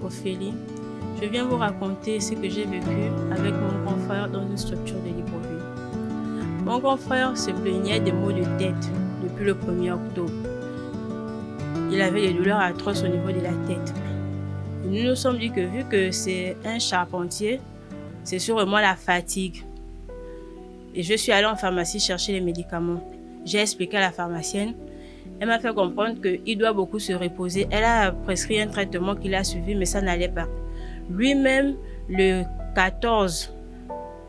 Ophélie. Je viens vous raconter ce que j'ai vécu avec mon grand frère dans une structure de Libreville. Mon grand frère se plaignait des maux de tête depuis le 1er octobre. Il avait des douleurs atroces au niveau de la tête. Et nous nous sommes dit que vu que c'est un charpentier, c'est sûrement la fatigue. Et je suis allée en pharmacie chercher les médicaments. J'ai expliqué à la pharmacienne. Elle m'a fait comprendre qu'il doit beaucoup se reposer. Elle a prescrit un traitement qu'il a suivi, mais ça n'allait pas. Lui-même, le 14,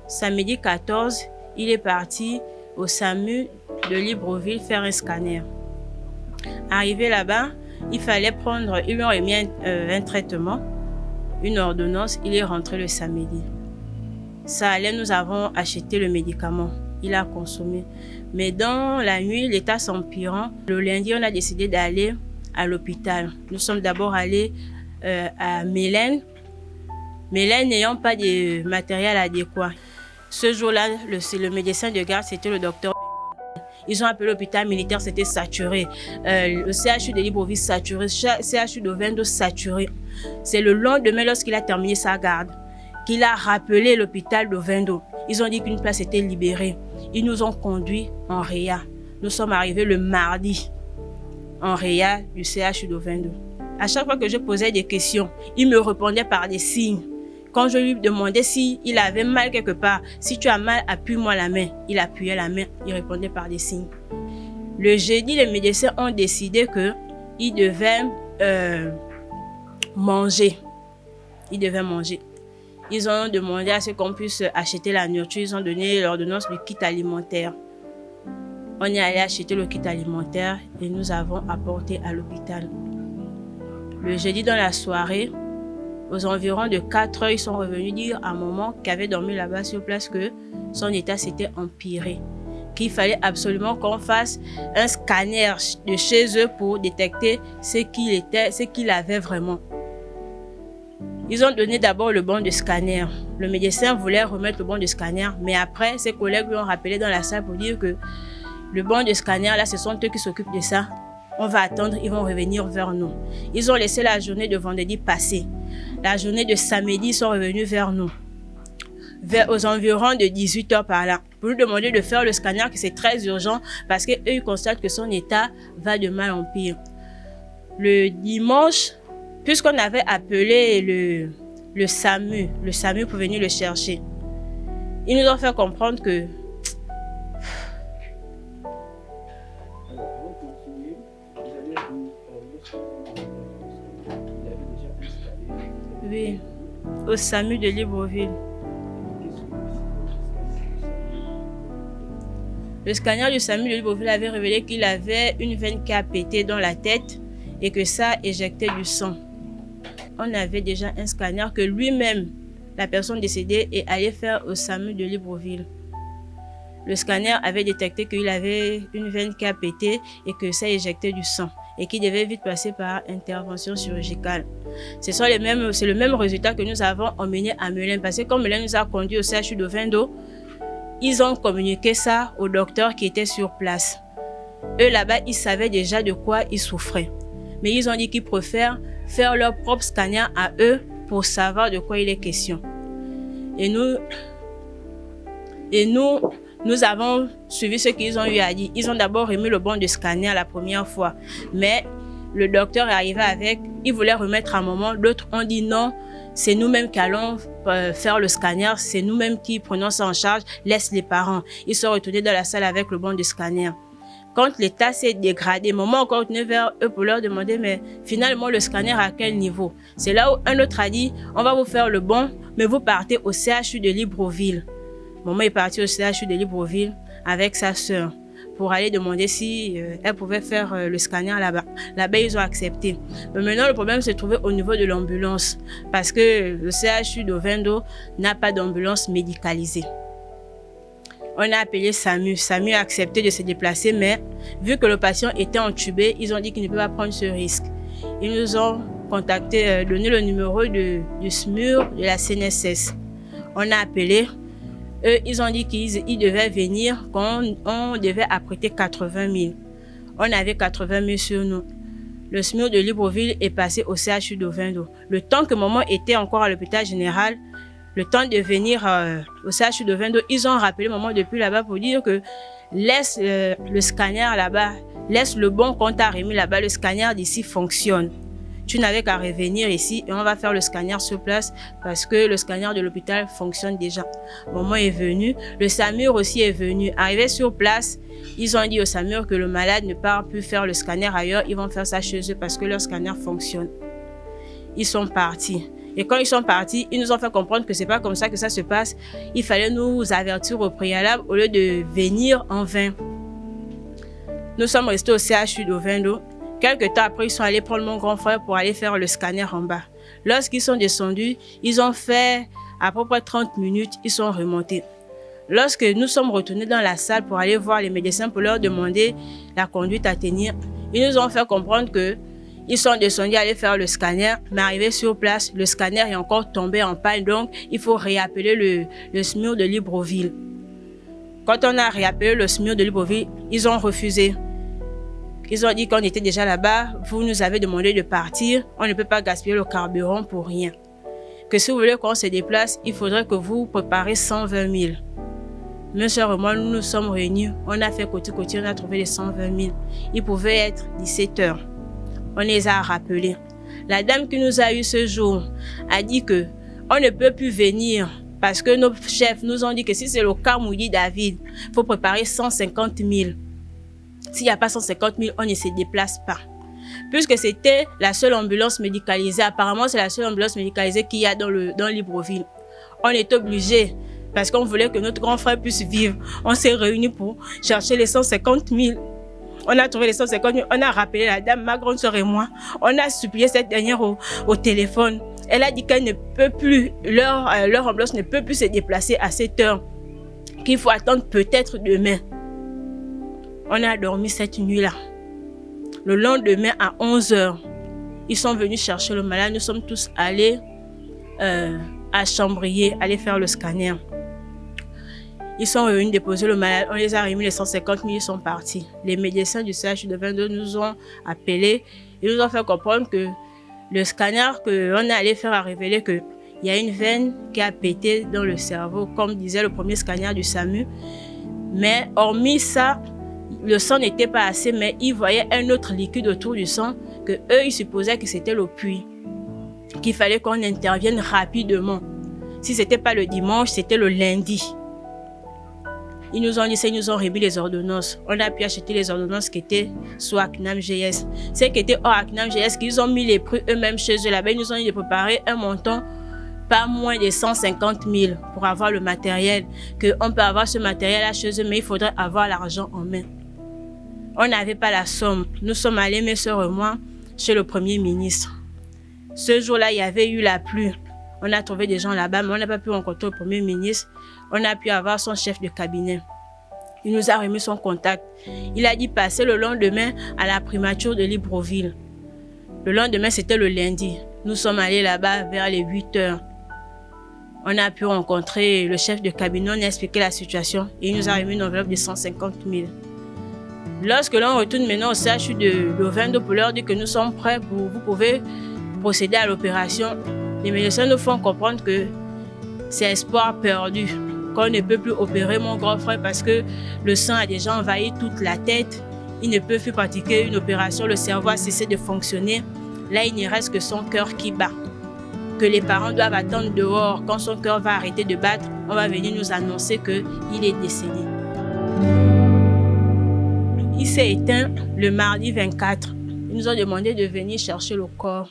samedi 14, il est parti au SAMU de Libreville faire un scanner. Arrivé là-bas, il fallait prendre, ils lui ont remis un traitement, une ordonnance, il est rentré le samedi. Ça allait, nous avons acheté le médicament, il a consommé. Mais dans la nuit, l'état s'empirant, le lundi, on a décidé d'aller à l'hôpital. Nous sommes d'abord allés à Mélène. Mélène n'ayant pas de matériel adéquat. Ce jour-là, le médecin de garde, c'était le docteur. Ils ont appelé l'hôpital militaire, c'était saturé. Le CHU de Libreville saturé, CHU d'Ovendo saturé. C'est le lendemain, lorsqu'il a terminé sa garde, qu'il a rappelé l'hôpital d'Ovendo. Ils ont dit qu'une place était libérée. Ils nous ont conduits en Réa. Nous sommes arrivés le mardi en Réa du CHU d'Ovendo. À chaque fois que je posais des questions, il me répondait par des signes. Quand je lui demandais s'il avait mal quelque part, si tu as mal, appuie-moi la main. Il appuyait la main, il répondait par des signes. Le jeudi, les médecins ont décidé qu'il devait manger. Il devait manger. Ils ont demandé à ce qu'on puisse acheter la nourriture. Ils ont donné l'ordonnance du kit alimentaire. On est allé acheter le kit alimentaire et nous avons apporté à l'hôpital. Le jeudi dans la soirée, aux environs de 4 heures, ils sont revenus dire à maman qui avait dormi là-bas sur place que son état s'était empiré. Qu'il fallait absolument qu'on fasse un scanner de chez eux pour détecter ce qu'il avait vraiment. Ils ont donné d'abord le bon de scanner. Le médecin voulait remettre le bon de scanner, mais après, ses collègues lui ont rappelé dans la salle pour dire que le bon de scanner, là, ce sont eux qui s'occupent de ça. On va attendre, ils vont revenir vers nous. Ils ont laissé la journée de vendredi passer. La journée de samedi, ils sont revenus vers nous. Aux environs de 18 h par là. Pour lui demander de faire le scanner, que c'est très urgent, parce qu'eux, ils constatent que son état va de mal en pire. Le dimanche, puisqu'on avait appelé le SAMU pour venir le chercher, ils nous ont fait comprendre que oui, au SAMU de Libreville. Le scanner du SAMU de Libreville avait révélé qu'il avait une veine qui a pété dans la tête et que ça éjectait du sang. On avait déjà un scanner que lui-même, la personne décédée, est allée faire au SAMU de Libreville. Le scanner avait détecté qu'il avait une veine qui a pété et que ça éjectait du sang et qu'il devait vite passer par intervention chirurgicale. C'est le même résultat que nous avons emmené à Mélène, parce que comme Mélène nous a conduit au CHU d'Ovendo, ils ont communiqué ça au docteur qui était sur place. Eux là-bas, ils savaient déjà de quoi ils souffraient. Mais ils ont dit qu'ils préfèrent faire leur propre scanner à eux pour savoir de quoi il est question. Et nous avons suivi ce qu'ils ont eu à dire. Ils ont d'abord remis le bon de scanner la première fois. Mais le docteur est arrivé avec, il voulait remettre un moment. D'autres ont dit non, c'est nous-mêmes qui allons faire le scanner, c'est nous-mêmes qui prenons ça en charge, laisse les parents. Ils sont retournés dans la salle avec le bon de scanner. Quand l'état s'est dégradé, maman encore retourné vers eux pour leur demander, mais finalement le scanner à quel niveau? C'est là où un autre a dit, on va vous faire le bon, mais vous partez au CHU de Libreville. Maman est partie au CHU de Libreville avec sa sœur pour aller demander si elle pouvait faire le scanner là-bas. Là-bas, ils ont accepté. Mais maintenant, le problème se trouvait au niveau de l'ambulance parce que le CHU d'Ovendo n'a pas d'ambulance médicalisée. On a appelé SAMU. SAMU a accepté de se déplacer, mais vu que le patient était entubé, ils ont dit qu'ils ne peuvent pas prendre ce risque. Ils nous ont contacté, donné le numéro du SMUR de la CNSS. On a appelé. Eux, ils ont dit qu'ils devaient venir, qu'on devait apprêter 80 000. On avait 80 000 sur nous. le SMUR de Libreville est passé au CHU d'Ovendo. Le temps que maman était encore à l'hôpital général, le temps de venir au CHU d'Ovendo, ils ont rappelé maman depuis là-bas pour dire que laisse le scanner là-bas, laisse le bon qu'on t'a remis là-bas, le scanner d'ici fonctionne. Tu n'avais qu'à revenir ici et on va faire le scanner sur place parce que le scanner de l'hôpital fonctionne déjà. Maman est venue, le SAMUR aussi est venu. Arrivé sur place, ils ont dit au SAMUR que le malade ne part plus faire le scanner ailleurs, ils vont faire ça chez eux parce que leur scanner fonctionne. Ils sont partis. Et quand ils sont partis, ils nous ont fait comprendre que c'est pas comme ça que ça se passe. Il fallait nous avertir au préalable au lieu de venir en vain. Nous sommes restés au CHU d'Ovendo. Quelques temps après, ils sont allés prendre mon grand frère pour aller faire le scanner en bas. Lorsqu'ils sont descendus, ils ont fait à peu près 30 minutes, ils sont remontés. Lorsque nous sommes retournés dans la salle pour aller voir les médecins pour leur demander la conduite à tenir, ils nous ont fait comprendre que ils sont descendus aller faire le scanner, mais arrivés sur place, le scanner est encore tombé en panne, donc il faut réappeler le SMUR de Libreville. Quand on a réappelé le SMUR de Libreville, ils ont refusé. Ils ont dit qu'on était déjà là-bas, vous nous avez demandé de partir, on ne peut pas gaspiller le carburant pour rien. Que si vous voulez qu'on se déplace, il faudrait que vous préparez 120 000. Mes soeurs et moi, nous nous sommes réunis, on a fait côté-côté, on a trouvé les 120 000. Il pouvait être 17 heures. On les a rappelés. La dame qui nous a eu ce jour a dit que on ne peut plus venir parce que nos chefs nous ont dit que si c'est le cas Moudi David, il faut préparer 150 000. S'il n'y a pas 150 000, on ne se déplace pas. Puisque c'était la seule ambulance médicalisée, apparemment c'est la seule ambulance médicalisée qu'il y a dans Libreville. On est obligé, parce qu'on voulait que notre grand frère puisse vivre. On s'est réunis pour chercher les 150 000. On a trouvé les 150 000, on a rappelé la dame, ma grande soeur et moi. On a supplié cette dernière au téléphone. Elle a dit qu'elle ne peut plus, leur ambulance ne peut plus se déplacer à cette heure, qu'il faut attendre peut-être demain. On a dormi cette nuit-là. Le lendemain à 11 h, ils sont venus chercher le malade. Nous sommes tous allés à Chambrier, aller faire le scanner. Ils sont venus déposer le malade. On les a remis les 150 000, ils sont partis. Les médecins du CHU de 22 nous ont appelés. Ils nous ont fait comprendre que le scanner qu'on est allé faire a révélé qu'il y a une veine qui a pété dans le cerveau, comme disait le premier scanner du SAMU. Mais hormis ça, le sang n'était pas assez, mais ils voyaient un autre liquide autour du sang que eux, ils supposaient que c'était le puits, qu'il fallait qu'on intervienne rapidement. Si ce n'était pas le dimanche, c'était le lundi. Ils nous ont dit, ils nous ont remis les ordonnances. On a pu acheter les ordonnances qui étaient sous Acnam GS. Ceux qui étaient hors Acnam GS, qu'ils ont mis les prix eux-mêmes chez eux là-bas, ils nous ont dit de préparer un montant pas moins de 150 000 pour avoir le matériel. Qu'on peut avoir ce matériel-là chez eux, mais il faudrait avoir l'argent en main. On n'avait pas la somme. Nous sommes allés, mes soeurs et moi, chez le Premier ministre. Ce jour-là, il y avait eu la pluie. On a trouvé des gens là-bas, mais on n'a pas pu rencontrer le Premier ministre. On a pu avoir son chef de cabinet. Il nous a remis son contact. Il a dit passer le lendemain à la primature de Libreville. Le lendemain, c'était le lundi. Nous sommes allés là-bas vers les 8 h. On a pu rencontrer le chef de cabinet, on a expliqué la situation et il nous a remis une enveloppe de 150 000. Lorsque l'on retourne maintenant au CHU d'Ovendo pour leur dire que nous sommes prêts, vous pouvez procéder à l'opération, les médecins nous font comprendre que c'est espoir perdu, qu'on ne peut plus opérer mon grand frère parce que le sang a déjà envahi toute la tête. Il ne peut plus pratiquer une opération, le cerveau a cessé de fonctionner. Là, il ne reste que son cœur qui bat. Que les parents doivent attendre dehors. Quand son cœur va arrêter de battre, on va venir nous annoncer qu'il est décédé. Il s'est éteint le mardi 24. Ils nous ont demandé de venir chercher le corps.